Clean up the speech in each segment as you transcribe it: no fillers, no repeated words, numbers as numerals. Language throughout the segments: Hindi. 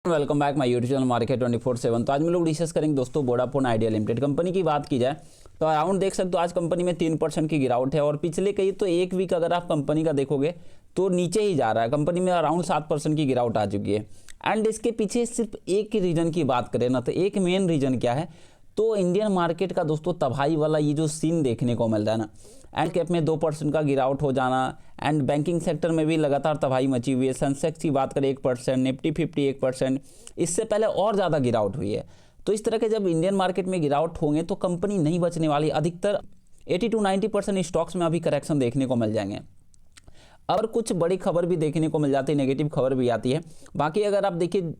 Welcome back my YouTube channel market 24/7। तो आज हम लोग डिस्कस करेंगे दोस्तों वोडाफोन आइडिया लिमिटेड कंपनी की बात की जाए तो अराउंड देख सकते हो आज कंपनी में 3% की गिरावट है और पिछले कई तो एक वीक अगर आप कंपनी का देखोगे तो नीचे ही जा रहा है। कंपनी में अराउंड 7% की गिरावट आ चुकी है। एंड इसके पीछे सिर्फ एक ही रीजन की बात करें ना तो एक मेन रीजन क्या है तो इंडियन मार्केट का दोस्तों तबाही वाला ये जो सीन देखने को मिल रहा है ना, एंड कैप में 2% का गिरावट हो जाना एंड बैंकिंग सेक्टर में भी लगातार तबाही मची हुई है। सेंसेक्स की बात करें 1%, निफ्टी 50 1%, इससे पहले और ज़्यादा गिरावट हुई है। तो इस तरह के जब इंडियन मार्केट में गिरावट होंगे तो कंपनी नहीं बचने वाली। अधिकतर 80 to 90% स्टॉक्स में अभी करेक्शन देखने को मिल जाएंगे। और कुछ बड़ी खबर भी देखने को मिल जाती है, नेगेटिव खबर भी आती है। बाकी अगर आप देखिए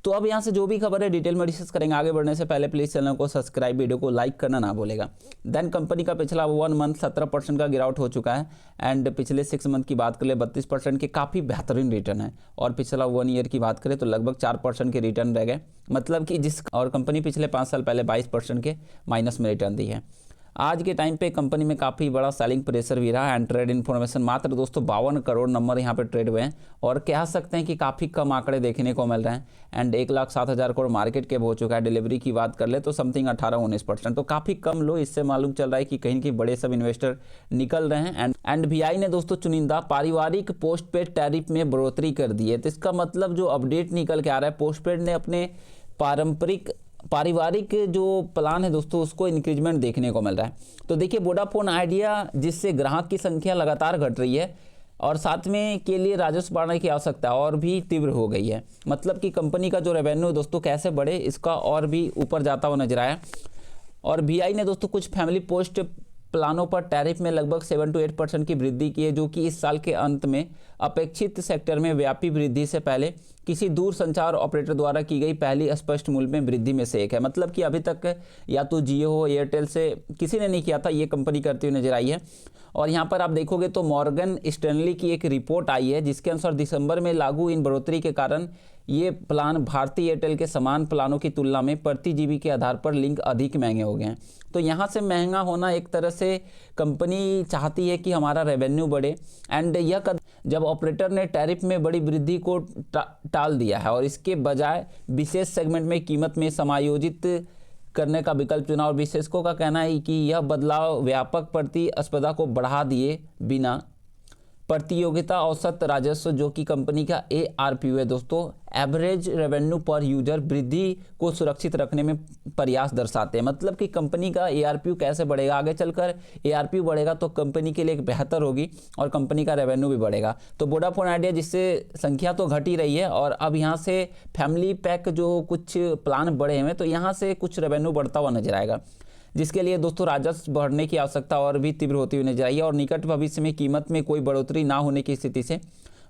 तो अब यहाँ से जो भी खबर है डिटेल में डिस्कस करेंगे। आगे बढ़ने से पहले प्लीज़ चैनल को सब्सक्राइब, वीडियो को लाइक करना ना भूलेगा। देन कंपनी का पिछला 1 मंथ 17% का गिरावट हो चुका है एंड पिछले 6 मंथ की बात करें 32% के काफ़ी बेहतरीन रिटर्न है। और पिछला 1 ईयर की बात करें तो लगभग 4% के रिटर्न रह गए। मतलब कि और कंपनी पिछले 5 साल पहले 22% के माइनस में रिटर्न दी है। आज के टाइम पे कंपनी में काफ़ी बड़ा सेलिंग प्रेशर भी रहा एंड ट्रेड इन्फॉर्मेशन मात्र दोस्तों 52 करोड़ नंबर यहाँ पे ट्रेड हुए हैं और कह सकते हैं कि काफ़ी कम आंकड़े देखने को मिल रहे हैं। एंड 1,07,000 करोड़ मार्केट कैप हो चुका है। डिलीवरी की बात कर ले तो समथिंग 18-19%, तो काफ़ी कम लो। इससे मालूम चल रहा है कि कहीं बड़े सब इन्वेस्टर निकल रहे हैं। एंड VI ने दोस्तों चुनिंदा पारिवारिक पोस्ट पेड टैरिफ में बढ़ोतरी कर दी है। तो इसका मतलब जो अपडेट निकल के आ रहा है, पोस्ट पेड ने अपने पारिवारिक जो प्लान है दोस्तों उसको इंक्रीजमेंट देखने को मिल रहा है। तो देखिए वोडाफोन आइडिया जिससे ग्राहक की संख्या लगातार घट रही है और साथ में के लिए राजस्व बढ़ाने की आवश्यकता और भी तीव्र हो गई है। मतलब कि कंपनी का जो रेवेन्यू दोस्तों कैसे बढ़े इसका और भी ऊपर जाता हुआ नजर आया। और VI ने दोस्तों कुछ फैमिली पोस्ट प्लानों पर टैरिफ में लगभग 7 to 8% की वृद्धि की है, जो कि इस साल के अंत में अपेक्षित सेक्टर में व्यापी वृद्धि से पहले किसी दूर संचार ऑपरेटर द्वारा की गई पहली स्पष्ट मूल्य में वृद्धि में से एक है। मतलब कि अभी तक या तो जियो हो एयरटेल से किसी ने नहीं किया था, ये कंपनी करती हुई नजर आई है। और यहाँ पर आप देखोगे तो मॉर्गन स्टैनली की एक रिपोर्ट आई है जिसके अनुसार दिसंबर में लागू इन बढ़ोतरी के कारण ये प्लान भारतीय एयरटेल के समान प्लानों की तुलना में प्रति जीबी के आधार पर लिंक अधिक महंगे हो गए हैं। तो यहाँ से महंगा होना एक तरह से कंपनी चाहती है कि हमारा रेवेन्यू बढ़े। एंड यह जब ऑपरेटर ने टैरिफ में बड़ी वृद्धि को टाल दिया है और इसके बजाय विशेष सेगमेंट में कीमत में समायोजित करने का विकल्प चुना। और विशेषज्ञों का कहना है कि यह बदलाव व्यापक प्रतिस्पर्धा को बढ़ा दिए बिना प्रतियोगिता औसत राजस्व जो कि कंपनी का ARPU है दोस्तों, एवरेज रेवेन्यू पर यूजर वृद्धि को सुरक्षित रखने में प्रयास दर्शाते हैं। मतलब कि कंपनी का ARPU कैसे बढ़ेगा, आगे चलकर ARPU बढ़ेगा तो कंपनी के लिए एक बेहतर होगी और कंपनी का रेवेन्यू भी बढ़ेगा। तो वोडाफोन आइडिया जिससे संख्या तो घट ही रही है और अब यहाँ से फैमिली पैक जो कुछ प्लान बढ़े हुए तो यहाँ से कुछ रेवेन्यू बढ़ता हुआ नजर आएगा, जिसके लिए दोस्तों राजस्व बढ़ने की आवश्यकता और भी तीव्र होती हुई नजर आई है। और निकट भविष्य में कीमत में कोई बढ़ोतरी ना होने की स्थिति से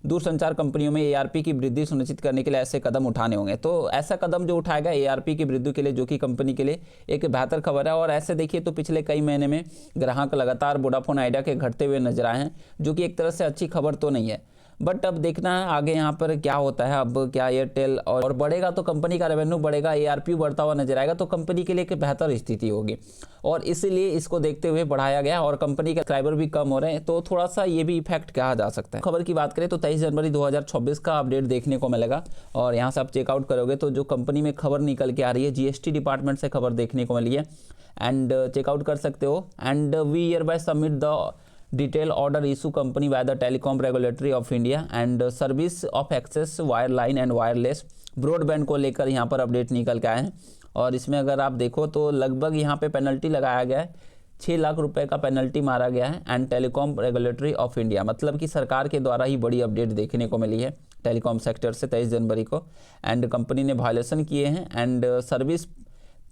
दूरसंचार कंपनियों में ARP की वृद्धि सुनिश्चित करने के लिए ऐसे कदम उठाने होंगे। तो ऐसा कदम जो उठाएगा ARP की वृद्धि के लिए, जो कि कंपनी के लिए एक बेहतर खबर है। और ऐसे देखिए तो पिछले कई महीने में ग्राहक लगातार वोडाफोन आइडिया के घटते हुए नजर आए हैं, जो कि एक तरह से अच्छी खबर तो नहीं है। बट अब देखना है आगे यहाँ पर क्या होता है। अब क्या एयरटेल और बढ़ेगा तो कंपनी का रेवेन्यू बढ़ेगा, ARPU बढ़ता हुआ नजर आएगा तो कंपनी के लिए एक बेहतर स्थिति होगी और इसीलिए इसको देखते हुए बढ़ाया गया। और कंपनी के सब्सक्राइबर भी कम हो रहे हैं तो थोड़ा सा ये भी इफेक्ट कहा जा सकता है। खबर की बात करें तो 23 जनवरी 2024 का अपडेट देखने को मिलेगा और यहाँ से आप चेकआउट करोगे तो जो कंपनी में खबर निकल के आ रही है GST डिपार्टमेंट से खबर देखने को मिली है एंड चेकआउट कर सकते हो। And we hereby submit the detail order issue company by the telecom regulatory of India and service of access wireline and wireless broadband को लेकर यहाँ पर अपडेट निकल के आए हैं। और इसमें अगर आप देखो तो लगभग यहाँ पे पेनल्टी लगाया गया है, 6 लाख रुपए का पेनल्टी मारा गया है and telecom regulatory of India, मतलब कि सरकार के द्वारा ही बड़ी अपडेट देखने को मिली है टेलीकॉम सेक्टर से 23 जनवरी को। एंड कंपनी ने वायलेशन किए हैं एंड सर्विस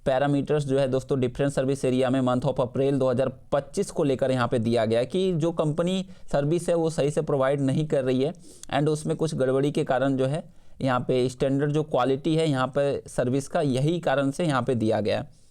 पैरामीटर्स जो है दोस्तों डिफरेंट सर्विस एरिया में मंथ ऑफ अप्रैल 2025 को लेकर यहाँ पे दिया गया है कि जो कंपनी सर्विस है वो सही से प्रोवाइड नहीं कर रही है एंड उसमें कुछ गड़बड़ी के कारण जो है यहाँ पे स्टैंडर्ड जो क्वालिटी है यहाँ पे सर्विस का, यही कारण से यहाँ पे दिया गया है।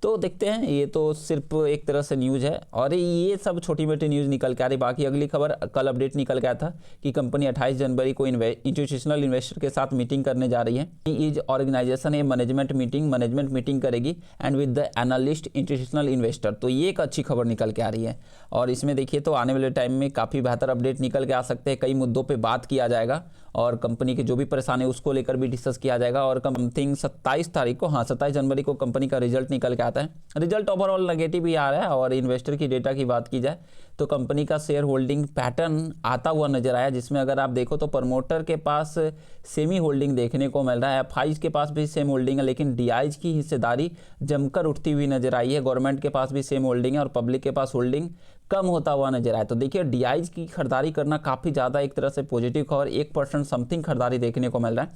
तो देखते हैं, ये तो सिर्फ एक तरह से न्यूज़ है और ये सब छोटी मोटी न्यूज़ निकल के आ रही। बाकी अगली खबर कल अपडेट निकल गया था कि कंपनी 28 जनवरी को इंस्टीट्यूशनल इन्वेस्टर के साथ मीटिंग करने जा रही है। Is organisation a management meeting करेगी and with the analyst institutional investor. तो ये एक अच्छी खबर निकल के आ रही है और इसमें देखिए तो आने वाले टाइम में काफ़ी बेहतर अपडेट निकल के आ सकते हैं। कई मुद्दों पर बात किया जाएगा और कंपनी की जो भी परेशानी है उसको लेकर भी डिस्कस किया जाएगा। और समथिंग 27 तारीख को, हाँ 27 जनवरी को कंपनी का रिजल्ट निकल के आता है। रिजल्ट ओवरऑल नेगेटिव ही आ रहा है। और इन्वेस्टर की डेटा की बात की जाए तो कंपनी का शेयर होल्डिंग पैटर्न आता हुआ नजर आया, जिसमें अगर आप देखो तो प्रमोटर के पास सेमी होल्डिंग देखने को मिल रहा है, एफआईज के पास भी सेम होल्डिंग है, लेकिन डीआईज की हिस्सेदारी जमकर उठती हुई नजर आई है। गवर्नमेंट के पास भी सेम होल्डिंग है और पब्लिक के पास होल्डिंग कम होता हुआ नजर आया। तो देखिए डीआईज की खरीदारी करना काफ़ी ज़्यादा एक तरह से पॉजिटिव खबर, 1% समथिंग खरीदारी देखने को मिल रहा है,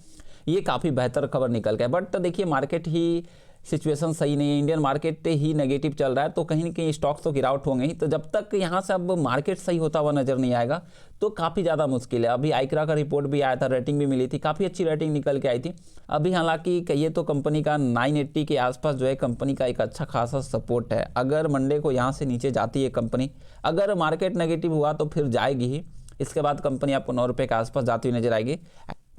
ये काफ़ी बेहतर खबर निकल गया। बट देखिए मार्केट ही सिचुएशन सही नहीं है, इंडियन मार्केट ही नेगेटिव चल रहा है, तो कहीं ना कहीं स्टॉक्स तो गिरावट होंगे ही। तो जब तक यहाँ से अब मार्केट सही होता हुआ नजर नहीं आएगा तो काफ़ी ज़्यादा मुश्किल है। अभी आइक्रा का रिपोर्ट भी आया था, रेटिंग भी मिली थी, काफ़ी अच्छी रेटिंग निकल के आई थी। अभी हालांकि कहिए तो कंपनी का 980 के आसपास जो है कंपनी का एक अच्छा खासा सपोर्ट है। अगर मंडे को यहाँ से नीचे जाती है कंपनी, अगर मार्केट नेगेटिव हुआ तो फिर जाएगी ही, इसके बाद कंपनी आपको 9 रुपये के आसपास जाती हुई नजर आएगी,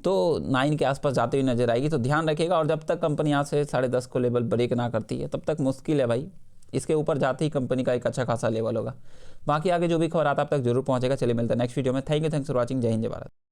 तो 9 के आसपास जाती हुई नजर आएगी। तो ध्यान रखिएगा। और जब तक कंपनी यहाँ से 10.5 को लेवल ब्रेक ना करती है तब तक मुश्किल है भाई, इसके ऊपर जाते ही कंपनी का एक अच्छा खासा लेवल होगा। बाकी आगे जो भी खबर आता है आप तक जरूर पहुंचेगा। चलिए मिलता है नेक्स्ट वीडियो में। Thanks for watching. जय हिंद जय भारत।